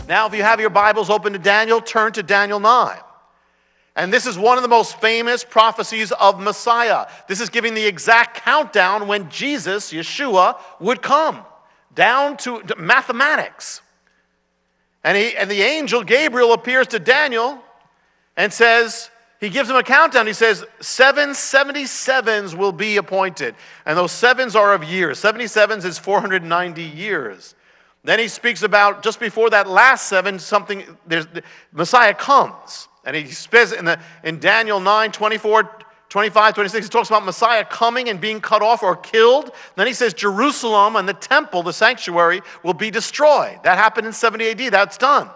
Now, if you have your Bibles open to Daniel, turn to Daniel 9. And this is one of the most famous prophecies of Messiah. This is giving the exact countdown when Jesus, Yeshua, would come, down to mathematics. And the angel Gabriel appears to Daniel and says, he gives him a countdown. He says, 77s will be appointed. And those sevens are of years. 77s is 490 years. Then he speaks about, just before that last seven, Messiah comes. And he says in Daniel 9, 24, 25, 26, he talks about Messiah coming and being cut off or killed. Then he says Jerusalem and the temple, the sanctuary, will be destroyed. That happened in 70 AD. That's done.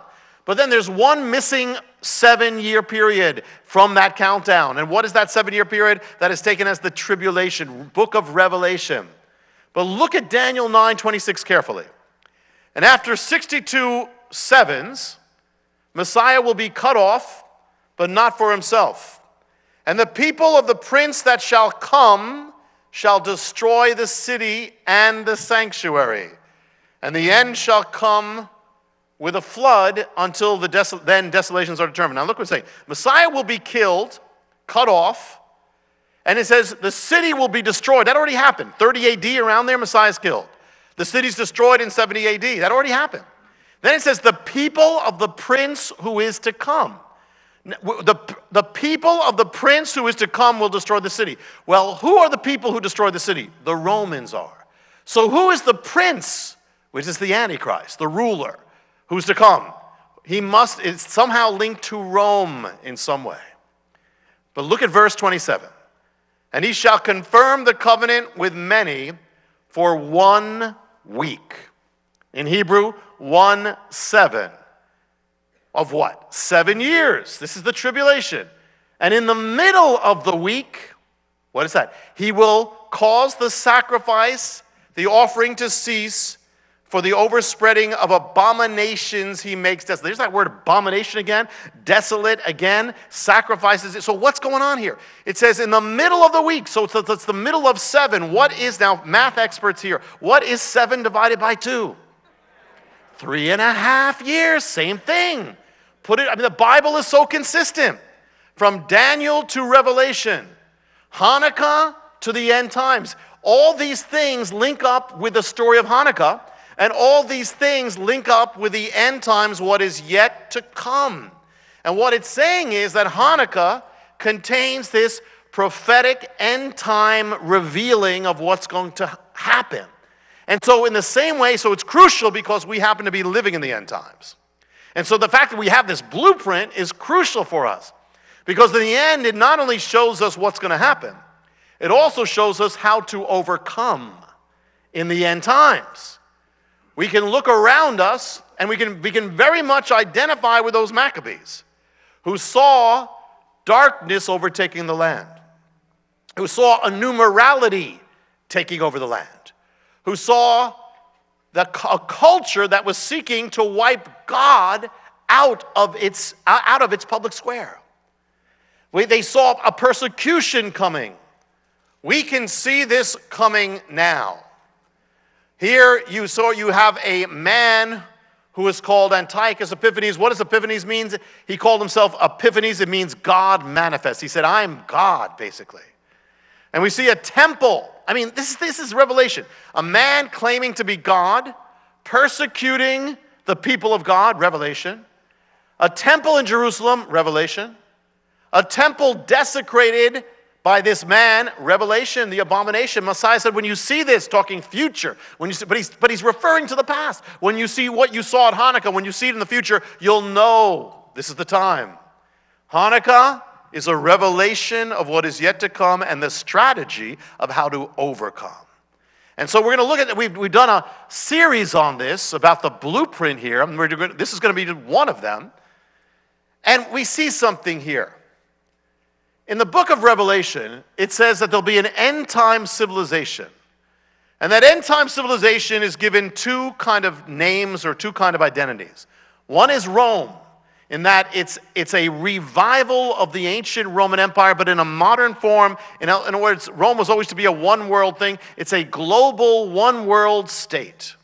But then there's one missing 7-year period from that countdown. And what is that 7-year period? That is taken as the tribulation, book of Revelation. But look at Daniel 9:26 carefully. And after 62 sevens, Messiah will be cut off, but not for himself. And the people of the prince that shall come shall destroy the city and the sanctuary. And the end shall come with a flood until then desolations are determined. Now look what it's saying. Messiah will be killed, cut off, and it says the city will be destroyed. That already happened. 30 AD, around there, Messiah's killed. The city's destroyed in 70 AD. That already happened. Then it says the people of the prince who is to come. The people of the prince who is to come will destroy the city. Well, who are the people who destroy the city? The Romans are. So who is the prince, which is the antichrist, the ruler, who's to come? It's somehow linked to Rome in some way. But look at verse 27. And he shall confirm the covenant with many for 1 week. In Hebrew, 1/7. Of what? 7 years. This is the tribulation. And in the middle of the week, what is that? He will cause the sacrifice, the offering to cease, for the overspreading of abominations he makes desolate. There's that word abomination again, desolate again, sacrifices. So what's going on here? It says in the middle of the week, so it's the middle of 7. What is, now math experts here, what is 7 divided by 2? 3.5 years, same thing. The Bible is so consistent. From Daniel to Revelation, Hanukkah to the end times. All these things link up with the story of Hanukkah, and all these things link up with the end times, what is yet to come. And what it's saying is that Hanukkah contains this prophetic end time revealing of what's going to happen. And so in the same way, so it's crucial because we happen to be living in the end times. And so the fact that we have this blueprint is crucial for us. Because in the end, it not only shows us what's going to happen, it also shows us how to overcome in the end times. We can look around us and we can very much identify with those Maccabees who saw darkness overtaking the land, who saw a new morality taking over the land, who saw a culture that was seeking to wipe God out of its public square. They saw a persecution coming. We can see this coming now. Here you have a man who is called Antiochus Epiphanes. What does Epiphanes mean? He called himself Epiphanes. It means God manifest. He said, I'm God, basically. And we see a temple. I mean, this is Revelation. A man claiming to be God, persecuting the people of God, Revelation. A temple in Jerusalem, Revelation. A temple desecrated by this man, Revelation, the abomination. Messiah said, when you see this, talking future, but he's referring to the past. When you see what you saw at Hanukkah, when you see it in the future, you'll know this is the time. Hanukkah is a revelation of what is yet to come and the strategy of how to overcome. And so we're going to look at, we've done a series on this about the blueprint here. This is going to be one of them. And we see something here. In the book of Revelation, it says that there'll be an end-time civilization. And that end-time civilization is given 2 kind of names or 2 kind of identities. One is Rome, in that it's a revival of the ancient Roman Empire, but in a modern form. In other words, Rome was always to be a one-world thing. It's a global one-world state.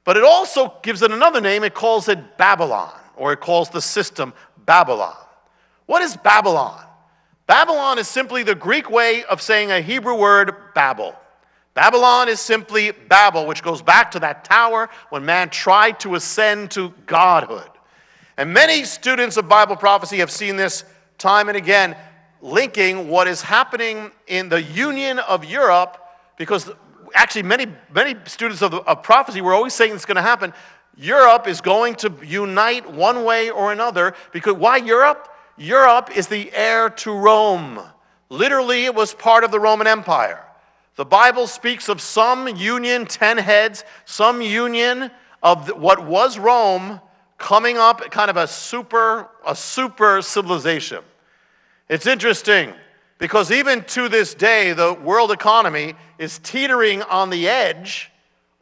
But it also gives it another name. It calls it Babylon, or it calls the system Babylon. What is Babylon? Babylon is simply the Greek way of saying a Hebrew word, Babel. Babylon is simply Babel, which goes back to that tower when man tried to ascend to godhood. And many students of Bible prophecy have seen this time and again, linking what is happening in the union of Europe, because actually many students of prophecy were always saying it's going to happen. Europe is going to unite one way or another. Because why Europe? Europe is the heir to Rome. Literally, it was part of the Roman Empire. The Bible speaks of some union, 10 heads, some union of what was Rome coming up, kind of a super civilization. It's interesting because even to this day, the world economy is teetering on the edge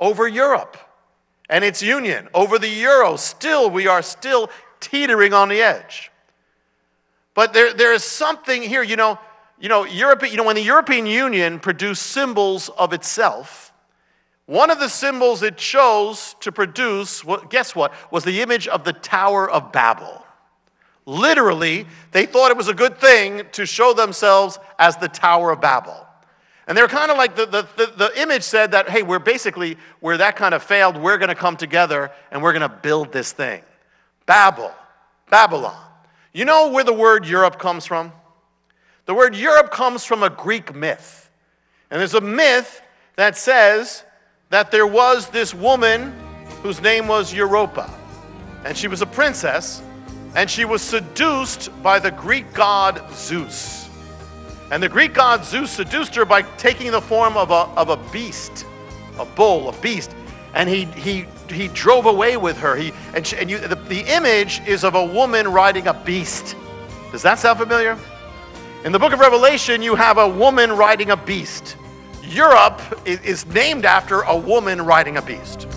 over Europe and its union. Over the euro, we are still teetering on the edge. But there is something here, Europe, when the European Union produced symbols of itself, one of the symbols it chose to produce, guess what, was the image of the Tower of Babel. Literally, they thought it was a good thing to show themselves as the Tower of Babel. And they're kind of like, the image said that, hey, where that kind of failed, we're going to come together and we're going to build this thing. Babylon. You know where the word Europe comes from? The word Europe comes from a Greek myth. And there's a myth that says that there was this woman whose name was Europa. And she was a princess, and she was seduced by the Greek god Zeus. And the Greek god Zeus seduced her by taking the form of a beast, a bull, a beast. And he drove away with her. The image is of a woman riding a beast. Does that sound familiar? In the book of Revelation, you have a woman riding a beast. Europe is named after a woman riding a beast.